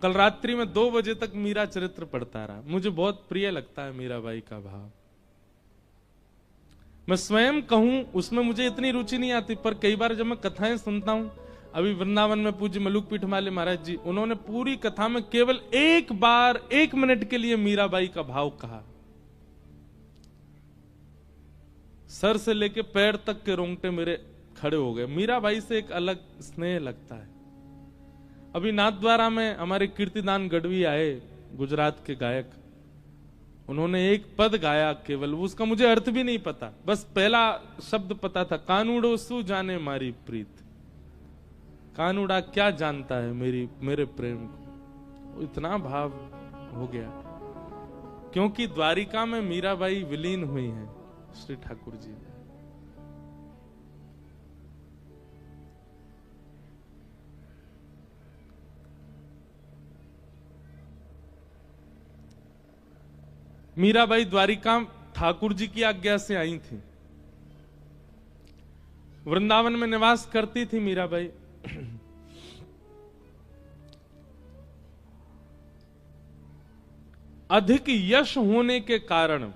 कल रात्रि में 2 बजे तक मीरा चरित्र पढ़ता रहा। मुझे बहुत प्रिय लगता है मीराबाई का भाव। मैं स्वयं कहूं उसमें मुझे इतनी रुचि नहीं आती, पर कई बार जब मैं कथाएं सुनता हूं, अभी वृंदावन में पूज्य मलुक पीठमाले महाराज जी, उन्होंने पूरी कथा में केवल एक बार 1 मिनट के लिए मीराबाई का भाव कहा। सर से लेके पैर तक के रोंगटे मेरे खड़े हो गए। मीराबाई से एक अलग स्नेह लगता है। अभी नाथद्वारा में हमारे कीर्तिदान गढ़वी आए, गुजरात के गायक, उन्होंने एक पद गाया केवल, उसका मुझे अर्थ भी नहीं पता, बस पहला शब्द पता था, कानूड़ो सु जाने मारी प्रीत। कानूड़ा क्या जानता है मेरे प्रेम को। इतना भाव हो गया, क्योंकि द्वारिका में मीराबाई विलीन हुई हैं श्री ठाकुर जी। मीराबाई द्वारिका ठाकुर जी की आज्ञा से आई थी। वृंदावन में निवास करती थी मीराबाई। अधिक यश होने के कारण,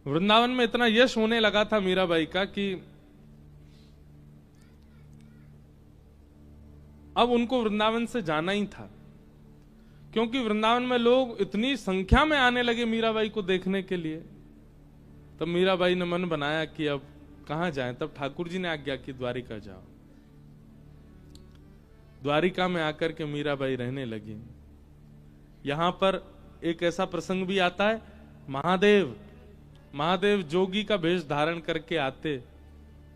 वृंदावन में इतना यश होने लगा था मीराबाई का कि अब उनको वृंदावन से जाना ही था, क्योंकि वृंदावन में लोग इतनी संख्या में आने लगे मीराबाई को देखने के लिए। तब मीराबाई ने मन बनाया कि अब कहां जाएं। तब ठाकुर जी ने आज्ञा की द्वारिका जाओ। द्वारिका में आकर के मीराबाई रहने लगी। यहां पर एक ऐसा प्रसंग भी आता है, महादेव जोगी का भेष धारण करके आते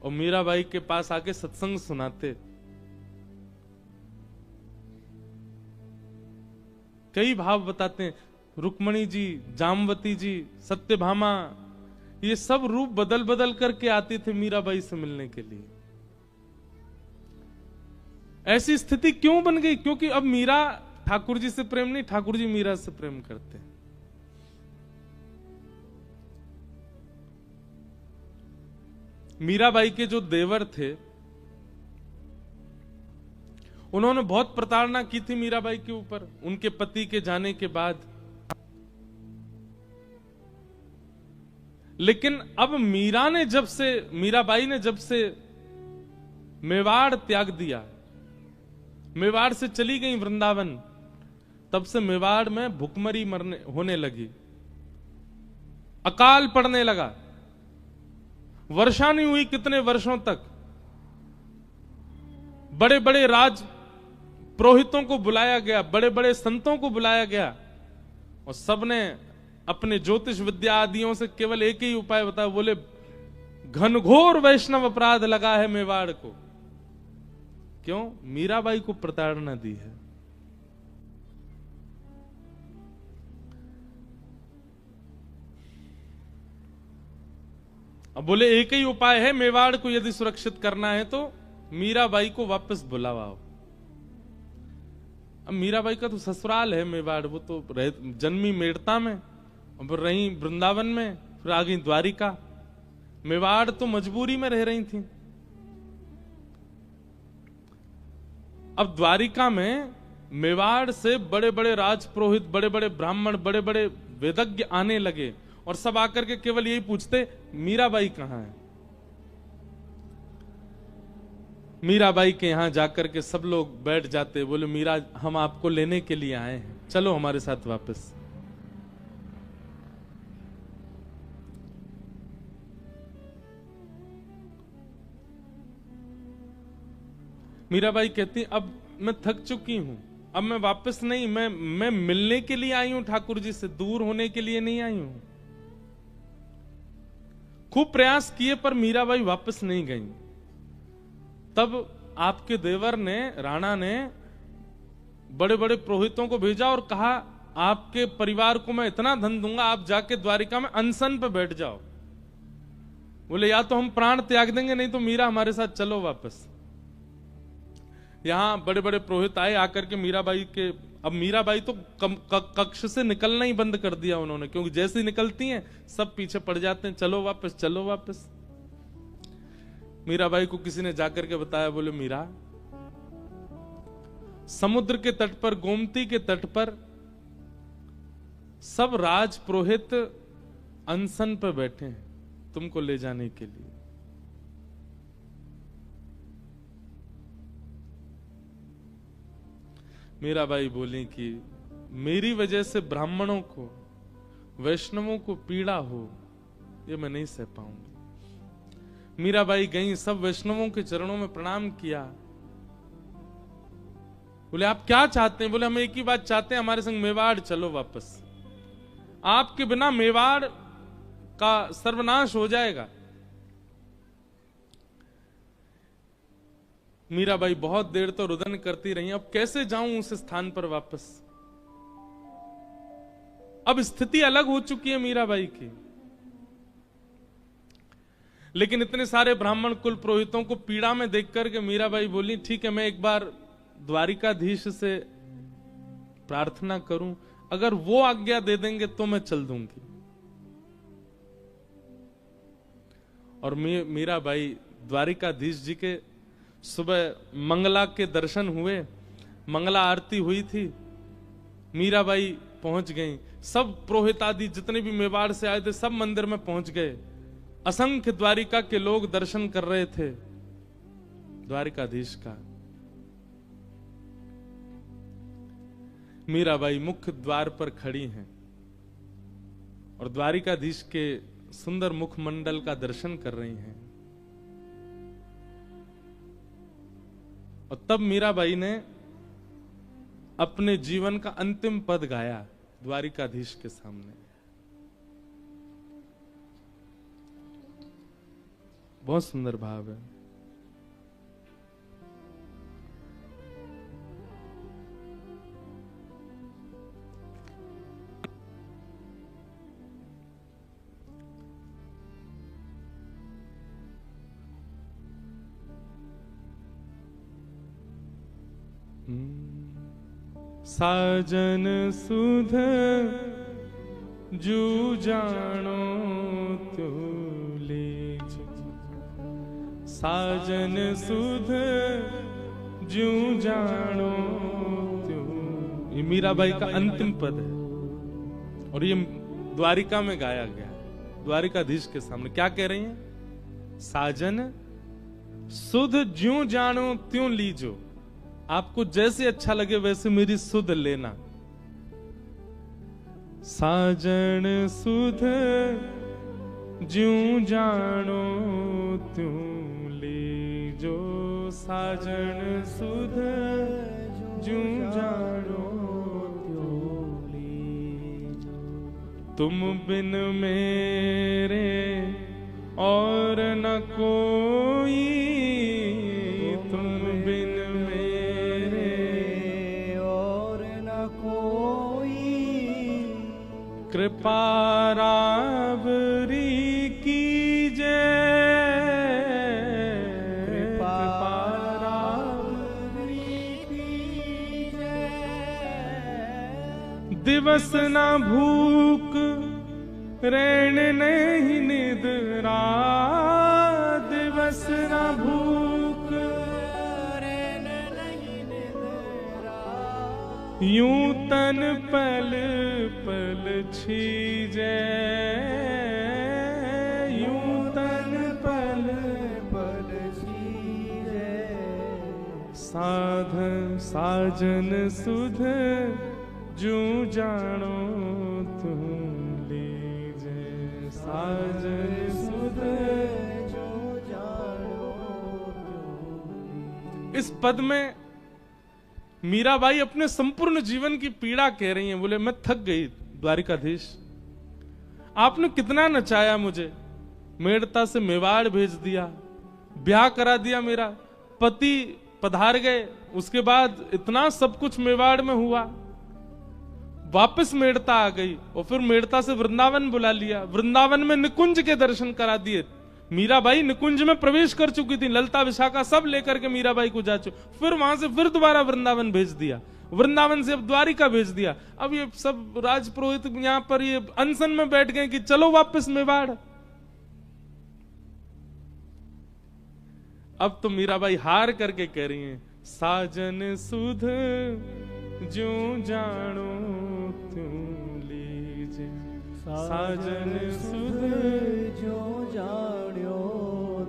और मीराबाई के पास आके सत्संग सुनाते। कई भाव बताते हैं, रुक्मणी जी, जामवती जी, सत्यभामा, ये सब रूप बदल बदल करके आते थे मीराबाई से मिलने के लिए। ऐसी स्थिति क्यों बन गई? क्योंकि अब मीरा ठाकुर जी से प्रेम नहीं, ठाकुर जी मीरा से प्रेम करते हैं। मीराबाई के जो देवर थे, उन्होंने बहुत प्रताड़ना की थी मीराबाई के ऊपर उनके पति के जाने के बाद। लेकिन अब मीराबाई ने जब से मेवाड़ त्याग दिया, मेवाड़ से चली गई वृंदावन, तब से मेवाड़ में भुखमरी होने लगी, अकाल पड़ने लगा, वर्षा नहीं हुई कितने वर्षों तक। बड़े बड़े राज पुरोहितों को बुलाया गया, बड़े बड़े संतों को बुलाया गया, और सबने अपने ज्योतिष विद्या आदियों से केवल एक ही उपाय बताया। बोले घनघोर वैष्णव अपराध लगा है मेवाड़ को। क्यों? मीराबाई को प्रताड़ना दी है। अब बोले एक ही उपाय है, मेवाड़ को यदि सुरक्षित करना है तो मीराबाई को वापस बुलावाओ। अब मीराबाई का तो ससुराल है मेवाड़, वो तो जन्मी मेड़ता में, और रही वृंदावन में, फिर आ गई द्वारिका। मेवाड़ तो मजबूरी में रह रही थी। अब द्वारिका में मेवाड़ से बड़े बड़े राजपुरोहित, बड़े बड़े ब्राह्मण, बड़े बड़े वेदज्ञ आने लगे, और सब आकर के केवल यही पूछते, मीराबाई कहां है? मीराबाई के यहां जाकर के सब लोग बैठ जाते, बोले मीरा, हम आपको लेने के लिए आए हैं, चलो हमारे साथ वापस। मीराबाई कहती, अब मैं थक चुकी हूं, अब मैं वापस नहीं, मैं मिलने के लिए आई हूं ठाकुर जी से, दूर होने के लिए नहीं आई हूं। खूब प्रयास किए पर मीराबाई वापस नहीं गई। तब आपके देवर ने, राणा ने, बड़े बड़े पुरोहितों को भेजा और कहा, आपके परिवार को मैं इतना धन दूंगा, आप जाके द्वारिका में अनशन पे बैठ जाओ। बोले या तो हम प्राण त्याग देंगे, नहीं तो मीरा हमारे साथ चलो वापस। यहां बड़े बड़े पुरोहित आए, आकर के मीराबाई के, अब मीराबाई तो कक्ष से निकलना ही बंद कर दिया उन्होंने, क्योंकि जैसे ही निकलती हैं सब पीछे पड़ जाते हैं, चलो वापस, चलो वापस। मीराबाई को किसी ने जाकर के बताया, बोले मीरा, समुद्र के तट पर, गोमती के तट पर सब राज पुरोहित अनशन पर बैठे हैं तुमको ले जाने के लिए। मीराबाई बोली कि मेरी वजह से ब्राह्मणों को, वैष्णवों को पीड़ा हो, ये मैं नहीं सह पाऊंगी। मीराबाई गई, सब वैष्णवों के चरणों में प्रणाम किया। बोले आप क्या चाहते हैं? बोले हम एक ही बात चाहते हैं, हमारे संग मेवाड़ चलो वापस। आपके बिना मेवाड़ का सर्वनाश हो जाएगा। मीराबाई बहुत देर तो रुदन करती रही, अब कैसे जाऊं उस स्थान पर वापस। अब स्थिति अलग हो चुकी है मीराबाई की। लेकिन इतने सारे ब्राह्मण कुल पुरोहितों को पीड़ा में देख करके मीराबाई बोली ठीक है, मैं एक बार द्वारिकाधीश से प्रार्थना करूं, अगर वो आज्ञा दे देंगे तो मैं चल दूंगी। और मीराबाई द्वारिकाधीश जी के सुबह मंगला के दर्शन हुए, मंगला आरती हुई थी, मीराबाई पहुंच गई। सब पुरोहित आदि जितने भी मेवाड़ से आए थे सब मंदिर में पहुंच गए। असंख्य द्वारिका के लोग दर्शन कर रहे थे द्वारिकाधीश का। मीराबाई मुख्य द्वार पर खड़ी हैं और द्वारिकाधीश के सुंदर मुखमंडल का दर्शन कर रही हैं। और तब मीराबाई ने अपने जीवन का अंतिम पद गाया द्वारिकाधीश के सामने। बहुत सुंदर भाव है। साजन सुध जू जानो त्यो लीजो, साजन सुध जू जानो त्यो। ये मीराबाई का अंतिम पद है और ये द्वारिका में गाया गया है द्वारिकाधीश के सामने। क्या कह रही हैं? साजन सुध ज्यों जानो त्यों लीजो, आपको जैसे अच्छा लगे वैसे मेरी सुध लेना। साजन सुध ज्यों जानो त्यों लीजो, साजन सुध ज्यों जानो त्यों लीजो। तुम बिन मेरे और न कोई, तुम बिन कृपा राबरी कीजे, कृपा राबरी कीजे। दिवस न भूख रैन नहीं निद्रा, दिवस न भूख रैन नहीं निद्रा। यूं तन पल पल छीजे, यूं तन पल पल छीजे। साधन साजन सुध जू जानो तुम लीजे, साजन सुध जू जानो तुम। इस पद में मीराबाई अपने संपूर्ण जीवन की पीड़ा कह रही हैं। बोले मैं थक गई द्वारिकाधीश, आपने कितना नचाया मुझे, मेड़ता से मेवाड़ भेज दिया, ब्याह करा दिया, मेरा पति पधार गए, उसके बाद इतना सब कुछ मेवाड़ में हुआ, वापस मेड़ता आ गई और फिर मेड़ता से वृंदावन बुला लिया, वृंदावन में निकुंज के दर्शन करा दिए। मीराबाई निकुंज में प्रवेश कर चुकी थी, ललता विशाखा सब लेकर के मीराबाई को जा चुकी, फिर वहां से फिर दोबारा वृंदावन भेज दिया, वृंदावन से अब द्वारिका भेज दिया। अब ये सब राजपुरोहित यहां पर ये अनशन में बैठ गए कि चलो वापस मेवाड़। अब तो मीराबाई हार करके कह रही हैं साजन सुध ज्यों जानो त्यों लीजे, साजन सुध ज्यों जानो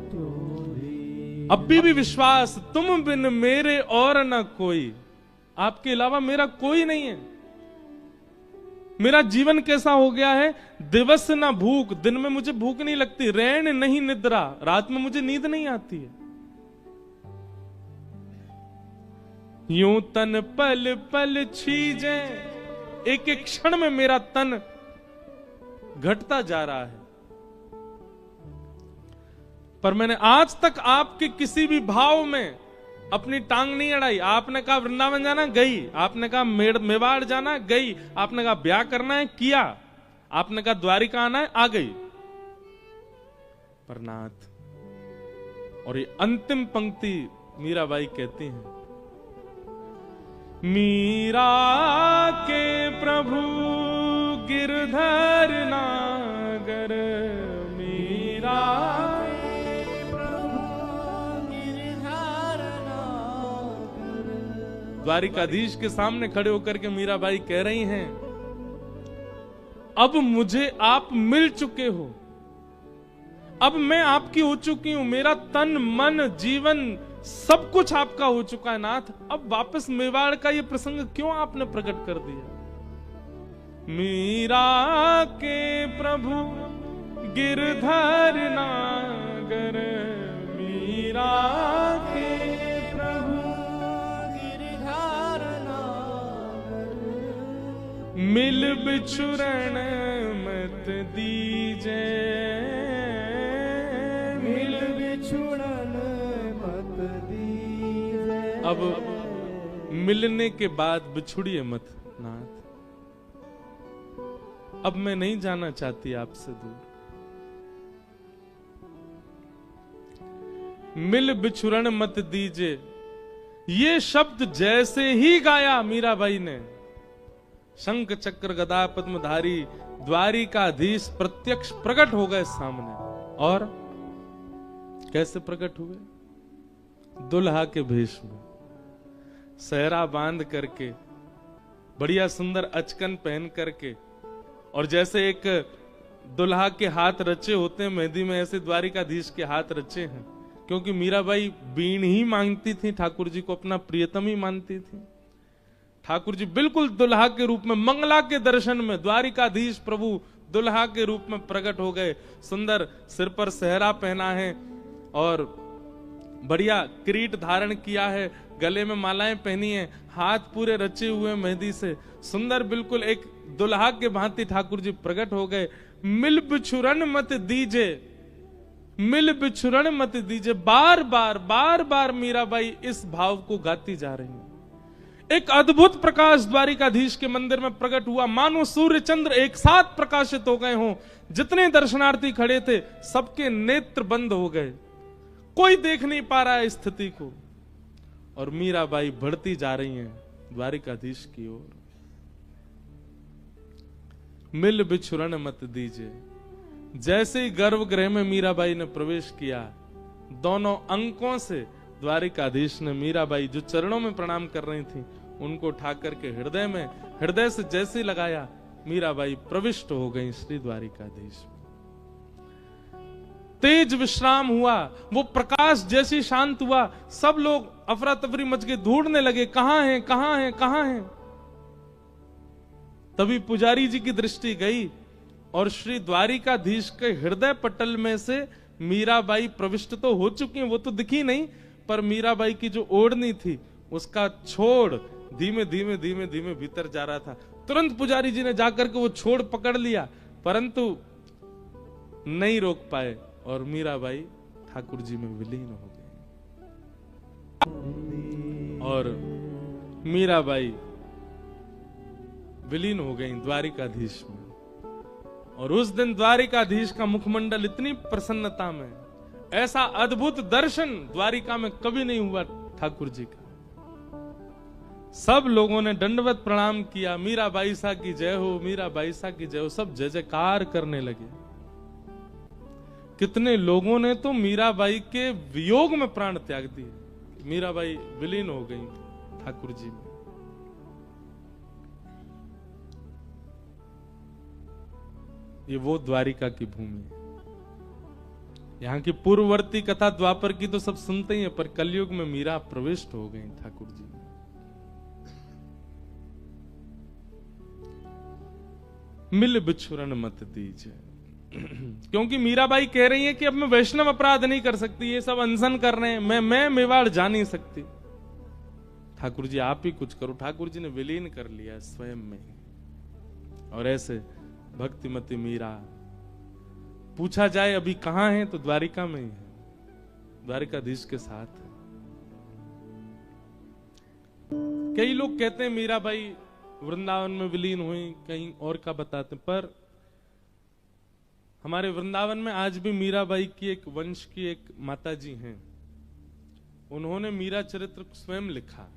त्यों लीजे। अब भी विश्वास तुम बिन मेरे और न कोई, आपके अलावा मेरा कोई नहीं है। मेरा जीवन कैसा हो गया है, दिवस ना भूख, दिन में मुझे भूख नहीं लगती, रैन नहीं निद्रा, रात में मुझे नींद नहीं आती है। यूं तन पल पल छीजे, एक एक क्षण में मेरा तन घटता जा रहा है। पर मैंने आज तक आपके किसी भी भाव में अपनी टांग नहीं अड़ाई। आपने कहा वृंदावन जाना, गई। आपने कहा मेवाड़ जाना, गई। आपने कहा ब्याह करना है, किया। आपने कहा द्वारिका आना है, आ गई। पर नाथ, और ये अंतिम पंक्ति मीराबाई कहती हैं, मीरा के प्रभु गिरधर नागर, मीरा द्वारिकाधीश के सामने खड़े होकर के मीराबाई कह रही हैं, अब मुझे आप मिल चुके हो, अब मैं आपकी हो चुकी हूं, मेरा तन मन जीवन सब कुछ आपका हो चुका है नाथ। अब वापस मेवाड़ का ये प्रसंग क्यों आपने प्रकट कर दिया। मीरा के प्रभु गिरधर नागर, मीरा के मिल बिछुरण मत दीजे, मिल बिछुरण मत दीजे। अब मिलने के बाद बिछुड़िए मत नाथ। अब मैं नहीं जाना चाहती आपसे दूर। मिल बिछुरण मत दीजे, ये शब्द जैसे ही गाया मीराबाई ने, शंख चक्र गदा पद्मधारी द्वारिकाधीश प्रत्यक्ष प्रकट हो गए सामने। और कैसे प्रकट हुए, दुल्हा के भेष में, सहरा बांध करके, बढ़िया सुंदर अचकन पहन करके, और जैसे एक दुल्हा के हाथ रचे होते हैं मेहंदी में, ऐसे द्वारिकाधीश के हाथ रचे हैं। क्योंकि मीराबाई बीन ही मांगती थी, ठाकुर जी को अपना प्रियतम ही मानती थी। ठाकुर जी बिल्कुल दुल्हा के रूप में, मंगला के दर्शन में द्वारिकाधीश प्रभु दुल्हा के रूप में प्रकट हो गए। सुंदर सिर पर सहरा पहना है और बढ़िया किरीट धारण किया है, गले में मालाएं पहनी है, हाथ पूरे रचे हुए मेहंदी से, सुंदर बिल्कुल एक दुल्हा के भांति ठाकुर जी प्रकट हो गए। मिल बिछुरन मत दीजे, मिल बिछुरन मत दीजे, बार बार मीराबाई इस भाव को गाती जा रही है। एक अद्भुत प्रकाश द्वारिकाधीश के मंदिर में प्रकट हुआ, मानो सूर्य चंद्र एक साथ प्रकाशित हो गए हों। जितने दर्शनार्थी खड़े थे सबके नेत्र बंद हो गए, कोई देख नहीं पा रहा है स्थिति को। और मीराबाई बढ़ती जा रही हैं द्वारिकाधीश की ओर। मिल बिछुरन मत दीजिए। जैसे ही गर्भगृह में मीराबाई ने प्रवेश किया, दोनों अंकों से द्वारिकाधीश ने मीराबाई जो चरणों में प्रणाम कर रही थी उनको उठा करके हृदय में, हृदय से जैसे लगाया, मीराबाई प्रविष्ट हो गई श्री द्वारिकाधीश। तेज विश्राम हुआ, वो प्रकाश जैसे शांत हुआ, सब लोग अफरा तफरी मच के ढूंढने लगे, कहां हैं कहां हैं कहां हैं। तभी पुजारी जी की दृष्टि गई और श्री द्वारिकाधीश के हृदय पटल में से मीराबाई प्रविष्ट तो हो चुकी हैं, वो तो दिखी नहीं, पर मीराबाई की जो ओढ़नी थी उसका छोड़ धीमे धीमे धीमे धीमे भीतर जा रहा था। तुरंत पुजारी जी ने जाकर के वो छोड़ पकड़ लिया, परंतु नहीं रोक पाए और मीराबाई ठाकुर जी में विलीन हो गई। और मीराबाई विलीन हो गई द्वारिकाधीश में। और उस दिन द्वारिकाधीश का मुखमंडल इतनी प्रसन्नता में, ऐसा अद्भुत दर्शन द्वारिका में कभी नहीं हुआ ठाकुर जी का। सब लोगों ने दंडवत प्रणाम किया, मीराबाई सा की जय हो, मीराबाई सा की जय हो, सब जय जयकार करने लगे। कितने लोगों ने तो मीराबाई के वियोग में प्राण त्याग दिए। मीराबाई विलीन हो गई ठाकुर जी में। ये वो द्वारिका की भूमि है। यहाँ की पूर्ववर्ती कथा द्वापर की तो सब सुनते ही हैं, पर कलयुग में मीरा प्रविष्ट हो गई ठाकुर जी में। मिल बिछुरन मत दीजिए, क्योंकि मीराबाई कह रही है कि अब मैं वैष्णव अपराध नहीं कर सकती, ये सब अनशन कर रहे हैं, मैं मेवाड़ जा नहीं सकती। ठाकुर जी आप ही कुछ करो। ठाकुर जी ने विलीन कर लिया स्वयं में ही। और ऐसे भक्तिमती मीरा, पूछा जाए अभी कहां है तो द्वारिका में ही है, द्वारिकाधीश के साथ है। कई लोग कहते हैं मीराबाई वृंदावन में विलीन हुई, कहीं और का बताते, पर हमारे वृंदावन में आज भी मीराबाई की एक वंश की एक माता जी हैं। उन्होंने मीरा चरित्र स्वयं लिखा।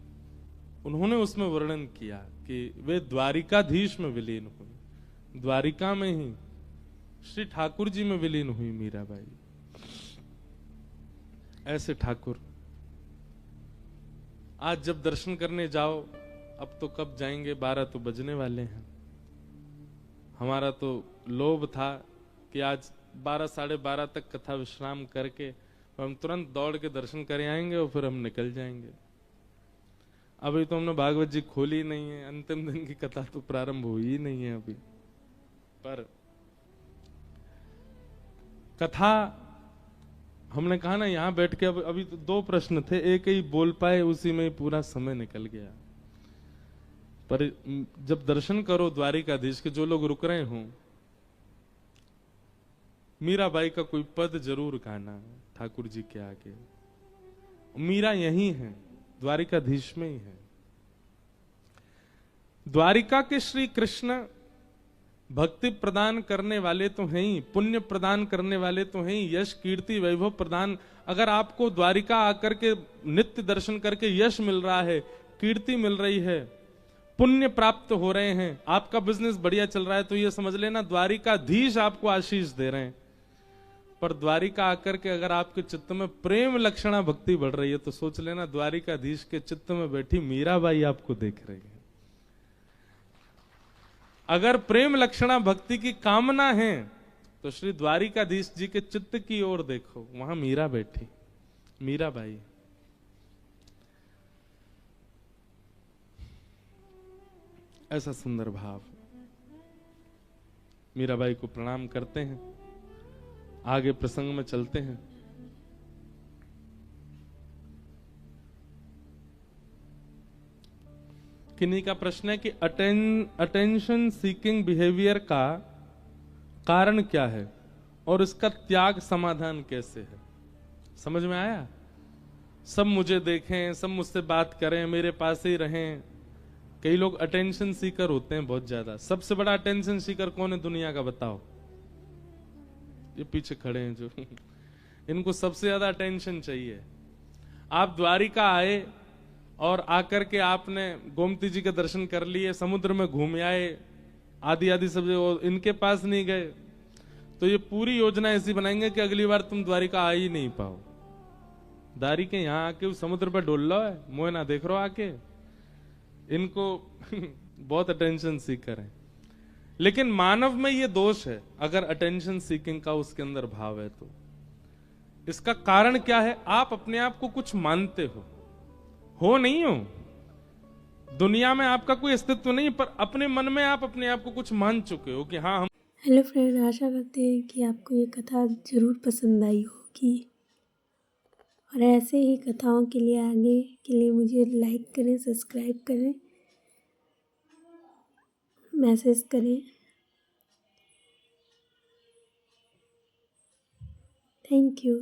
उन्होंने उसमें वर्णन किया कि वे द्वारिकाधीश में विलीन हुई, द्वारिका में ही श्री ठाकुर जी में विलीन हुई मीराबाई। ऐसे ठाकुर आज जब दर्शन करने जाओ, अब तो कब जाएंगे, 12 तो बजने वाले हैं। हमारा तो लोभ था कि आज 12 साढ़े 12 तक कथा विश्राम करके हम तुरंत दौड़ के दर्शन कर आएंगे और फिर हम निकल जाएंगे। अभी तो हमने भागवत जी खोली नहीं है, अंतिम दिन की कथा तो प्रारंभ हुई ही नहीं है अभी। पर कथा हमने कहा ना, यहां बैठ के अभी तो 2 प्रश्न थे, एक ही बोल पाए, उसी में ही पूरा समय निकल गया। पर जब दर्शन करो द्वारिकाधीश के, जो लोग रुक रहे हों, मीराबाई का कोई पद जरूर गाना ठाकुर जी के आगे। मीरा यही है, द्वारिकाधीश में ही है। द्वारिका के श्री कृष्ण भक्ति प्रदान करने वाले तो हैं ही, पुण्य प्रदान करने वाले तो हैं ही, यश कीर्ति वैभव प्रदान। अगर आपको द्वारिका आकर के नित्य दर्शन करके यश मिल रहा है, कीर्ति मिल रही है, पुण्य प्राप्त हो रहे हैं, आपका बिजनेस बढ़िया चल रहा है, तो ये समझ लेना द्वारिकाधीश आपको आशीष दे रहे हैं। पर द्वारिका आकर के अगर आपके चित्त में प्रेम लक्षणा भक्ति बढ़ रही है, तो सोच लेना द्वारिकाधीश के चित्त में बैठी मीराबाई आपको देख रही है। अगर प्रेम लक्षणा भक्ति की कामना है, तो श्री द्वारिकाधीश जी के चित्त की ओर देखो, वहां मीरा बैठी, मीराबाई। ऐसा सुंदर भाव। मीराबाई को प्रणाम करते हैं, आगे प्रसंग में चलते हैं। किन्हीं का प्रश्न है कि अटेंशन सीकिंग बिहेवियर का कारण क्या है और इसका त्याग समाधान कैसे है। समझ में आया? सब मुझे देखें, सब मुझसे बात करें, मेरे पास ही रहें। कई लोग अटेंशन सीकर होते हैं बहुत ज्यादा। सबसे बड़ा अटेंशन सीकर कौन है दुनिया का, बताओ? ये पीछे खड़े हैं जो इनको सबसे ज्यादा अटेंशन चाहिए। आप द्वारिका आए और आकर के आपने गोमती जी के दर्शन कर लिए, समुद्र में घूम आए, आदि आदि सब, इनके पास नहीं गए, तो ये पूरी योजना ऐसी बनाएंगे कि अगली बार तुम द्वारिका आ ही नहीं पाओ। द्वारिका यहाँ आके समुद्र पर डोल लो है, मोह ना देख रो आके। इनको बहुत अटेंशन सीकर है। लेकिन मानव में ये दोष है, अगर अटेंशन सीकिंग का उसके अंदर भाव है तो। इसका कारण क्या है? आप अपने आप को कुछ मानते हो नहीं हो, दुनिया में आपका कोई अस्तित्व नहीं, पर अपने मन में आप अपने आप को कुछ मान चुके हो कि हाँ हम। हेलो फ्रेंड, आशा करते हैं कि आपको ये कथा ज़रूर पसंद आई होगी। और ऐसे ही कथाओं के लिए आगे के लिए मुझे लाइक करें, सब्सक्राइब करें, मैसेज करें। Thank you.